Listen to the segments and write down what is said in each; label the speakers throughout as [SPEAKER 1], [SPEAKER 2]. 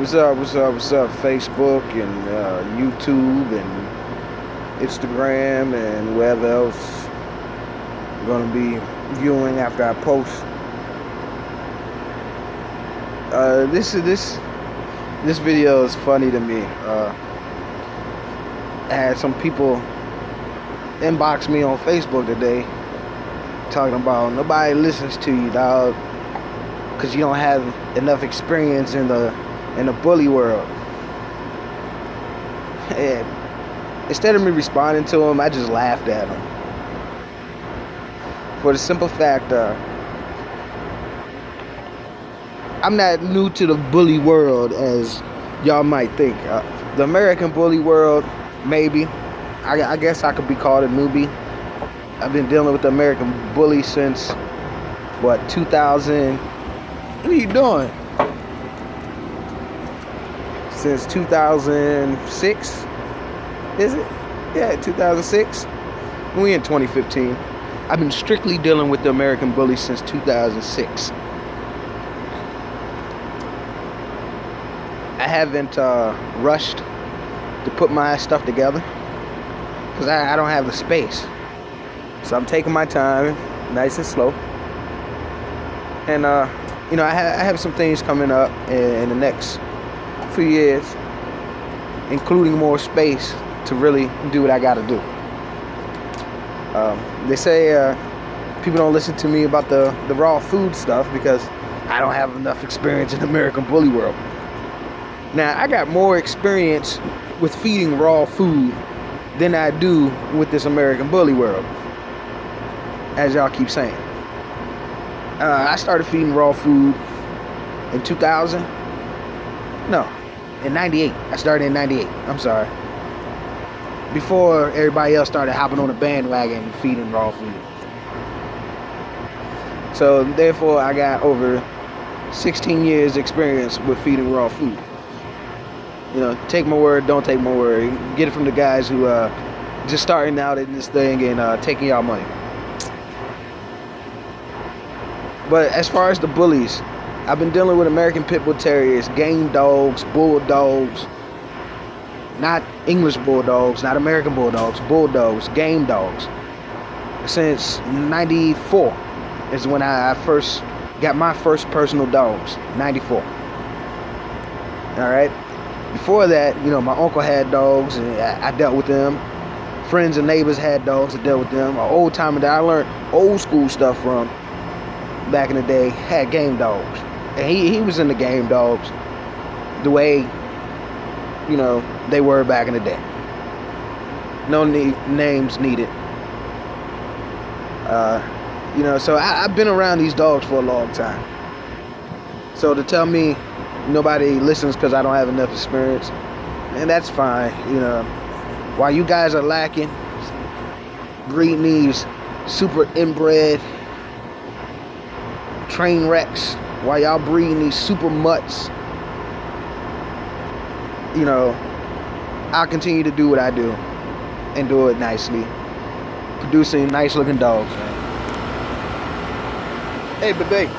[SPEAKER 1] What's up, what's up, what's up, Facebook and YouTube and Instagram and wherever else you're going to be viewing after I post. This video is funny to me. I had some people inbox me on Facebook today talking about nobody listens to you, dog, because you don't have enough experience in the bully world. And instead of me responding to them, I just laughed at them. For the simple fact, I'm not new to the bully world as y'all might think. The American bully world, maybe. I guess I could be called a newbie. I've been dealing with the American bully since, 2000? What are you doing? Since 2006, is it? Yeah, 2006. We in 2015. I've been strictly dealing with the American bully since 2006. I haven't rushed to put my stuff together because I don't have the space. So I'm taking my time, nice and slow. And I have some things coming up in the next few years, including more space to really do what I gotta do. They say people don't listen to me about the raw food stuff because I don't have enough experience in the American bully world. Now, I got more experience with feeding raw food than I do with this American bully world, as y'all keep saying. I started feeding raw food in 2000. No, in 98. I started in 98. I'm sorry. Before everybody else started hopping on the bandwagon and feeding raw food. So, therefore, I got over 16 years experience with feeding raw food. Take my word, don't take my word. Get it from the guys who just starting out in this thing and taking y'all money. But as far as the bullies, I've been dealing with American Pit Bull Terriers, game dogs, bulldogs, not English bulldogs, not American bulldogs, bulldogs, game dogs. Since 94 is when I first got my first personal dogs, 94. Alright? Before that, my uncle had dogs and I dealt with them. Friends and neighbors had dogs, I dealt with them. An old timer that I learned old school stuff from back in the day had game dogs. And he was into game dogs the way, they were back in the day. No names needed. So I've been around these dogs for a long time. So to tell me nobody listens because I don't have enough experience, and that's fine. While you guys are lacking, breeding these super inbred train wrecks, while y'all breeding these super mutts, I'll continue to do what I do and do it nicely, producing nice looking dogs, man. Hey, baby.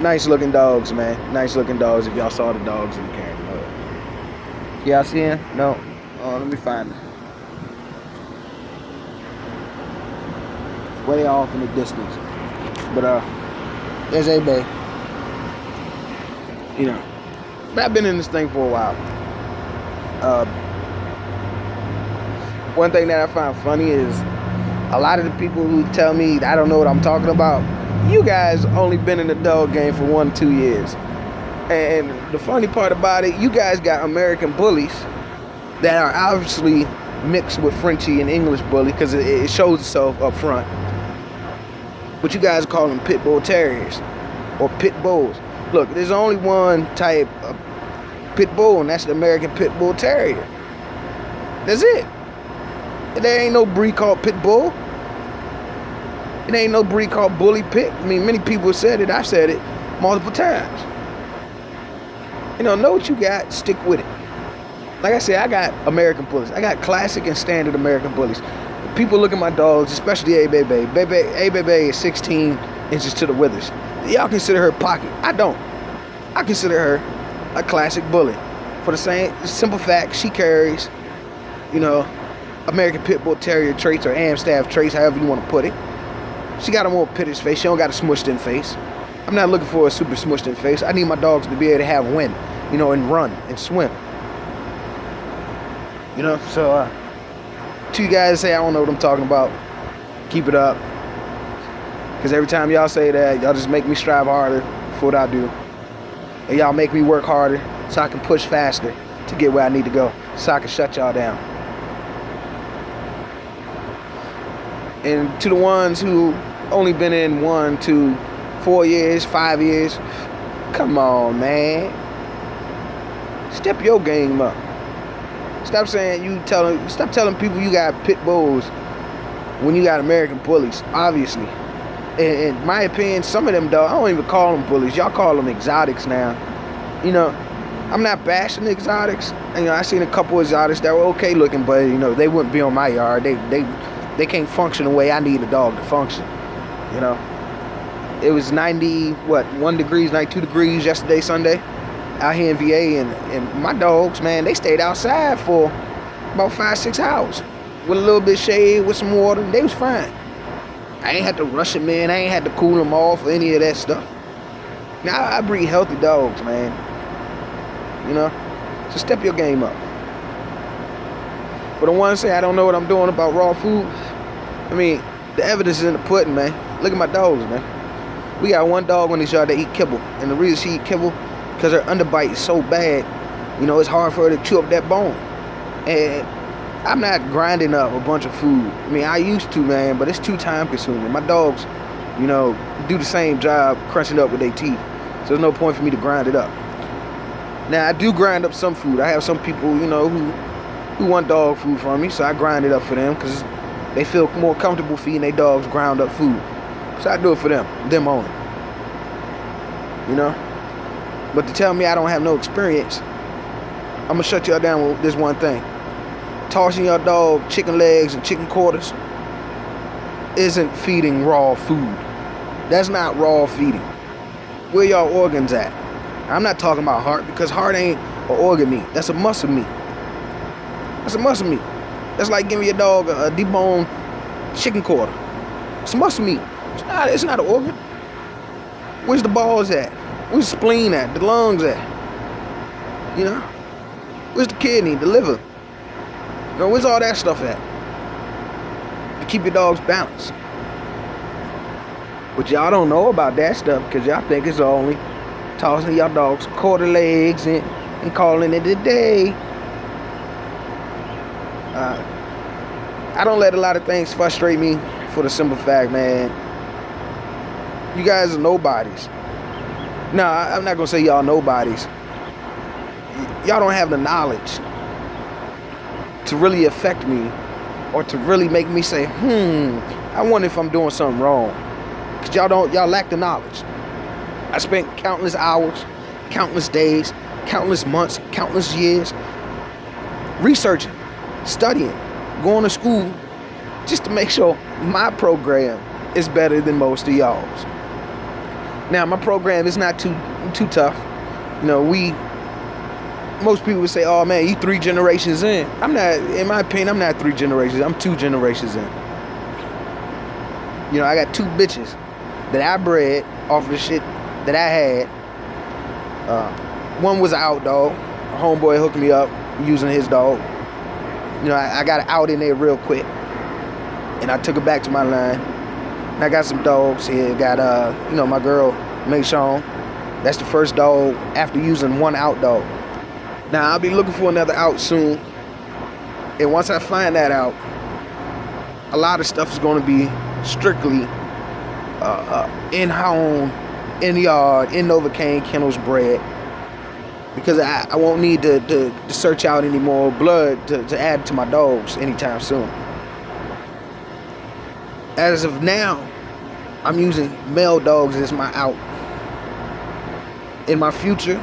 [SPEAKER 1] Nice looking dogs, man. Nice looking dogs. If y'all saw the dogs in the camera. Y'all see him? No. Oh, let me find him. Way off in the distance. But there's A-Bay. But I've been in this thing for a while. One thing that I find funny is a lot of the people who tell me I don't know what I'm talking about. You guys only been in the dog game for 1-2 years. And the funny part about it, you guys got American bullies that are obviously mixed with Frenchie and English bully because it shows itself up front. But you guys call them pit bull terriers or pit bulls. Look, there's only one type of pit bull, and that's the American Pit Bull Terrier. That's it. There ain't no breed called pit bull. It ain't no breed called bully pit. I mean, many people said it. I've said it multiple times. Know what you got, stick with it. Like I said, I got American bullies. I got classic and standard American bullies. People look at my dogs, especially A-Bay. A-Bay is 16 inches to the withers. Y'all consider her pocket. I don't. I consider her a classic bully. For the same simple fact, she carries, American Pit Bull Terrier traits or Amstaff traits, however you want to put it. She got a more pitted face. She don't got a smushed in face. I'm not looking for a super smushed in face. I need my dogs to be able to have wind, and run and swim. So to you guys say I don't know what I'm talking about, keep it up. Because every time y'all say that, y'all just make me strive harder for what I do. And y'all make me work harder so I can push faster to get where I need to go, so I can shut y'all down. And to the ones who only been in 1 to 4 years, 5 years, come on, man. Step your game up. Stop telling people you got pit bulls when you got American bullies, obviously. In my opinion, some of them, though, I don't even call them bullies. Y'all call them exotics now. I'm not bashing the exotics. I seen a couple of exotics that were okay looking, but, they wouldn't be on my yard. They can't function the way I need a dog to function. It was 1 degrees, 92 degrees yesterday, Sunday, out here in VA, and my dogs, man, they stayed outside for about 5-6 hours with a little bit of shade, with some water, and they was fine. I ain't had to rush them in. I ain't had to cool them off or any of that stuff. Now, I breed healthy dogs, man. So step your game up. For the ones say I don't know what I'm doing about raw food, the evidence is in the pudding, man. Look at my dogs, man. We got one dog in this yard that eat kibble. And the reason she eat kibble, because her underbite is so bad, it's hard for her to chew up that bone. And I'm not grinding up a bunch of food. I used to, man, but it's too time consuming. My dogs, do the same job crunching up with their teeth. So there's no point for me to grind it up. Now, I do grind up some food. I have some people, who want dog food from me, so I grind it up for them because they feel more comfortable feeding their dogs ground up food. So I do it for them only. But to tell me I don't have no experience, I'm going to shut y'all down with this one thing. Tossing your dog chicken legs and chicken quarters isn't feeding raw food. That's not raw feeding. Where y'all organs at? I'm not talking about heart, because heart ain't an organ meat. That's a muscle meat. That's a muscle meat. That's like giving your dog a deboned chicken quarter. It's muscle meat. It's not an organ. Where's the balls at? Where's the spleen at? The lungs at? Where's the kidney? The liver? Where's all that stuff at? To keep your dogs balanced. But y'all don't know about that stuff because y'all think it's only tossing y'all dogs quarter legs and calling it a day. I don't let a lot of things frustrate me for the simple fact, man, you guys are nobodies. No, I'm not going to say y'all nobodies. Y'all don't have the knowledge to really affect me or to really make me say, I wonder if I'm doing something wrong. Because y'all lack the knowledge. I spent countless hours, countless days, countless months, countless years researching, studying, going to school just to make sure my program is better than most of y'all's. Now, my program is not too tough. Most people would say, oh man, you 3 generations in. I'm not, in my opinion, I'm not 3 generations. I'm 2 generations in. I got 2 bitches that I bred off of the shit that I had. One was an out dog. A homeboy hooked me up using his dog. I got it out in there real quick. And I took it back to my line. And I got some dogs here. Got, my girl, Mayshawn. That's the first dog after using one out dog. Now, I'll be looking for another out soon. And once I find that out, a lot of stuff is going to be strictly in-home, in-yard, in NoVACAIN Kennels bred. Because I won't need to search out any more blood to add to my dogs anytime soon. As of now, I'm using male dogs as my out. In my future,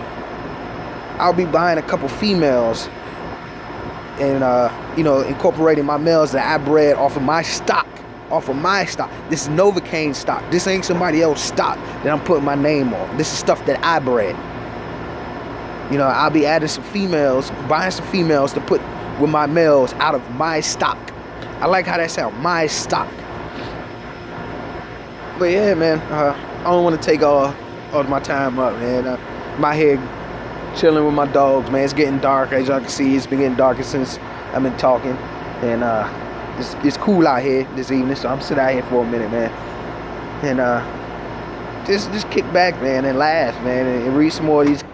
[SPEAKER 1] I'll be buying a couple females and incorporating my males that I bred off of my stock. This is NoVACAIN stock. This ain't somebody else's stock that I'm putting my name on. This is stuff that I bred. You know, I'll be adding some females, buying some females to put with my males out of my stock. I like how that sounds, my stock. But yeah, man, I don't want to take all of my time up, man. My head chilling with my dogs, man. It's getting dark, as y'all can see. It's been getting darker since I've been talking, and it's cool out here this evening, so I'm sitting out here for a minute, man, and just kick back, man, and laugh, man, and read some more of these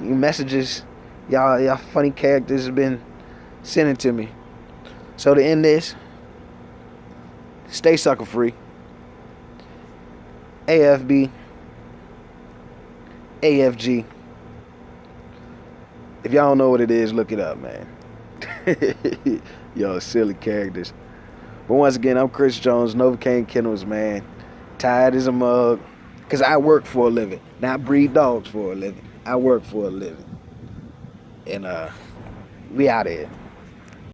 [SPEAKER 1] messages y'all funny characters have been sending to me. So to end this, stay sucker free. AFB, AFG. If y'all don't know what it is, look it up, man. Yo, silly characters. But once again, I'm Chris Jones, NoVACAIN Kennels, man. Tired as a mug, because I work for a living. Not breed dogs for a living. I work for a living. And we out here.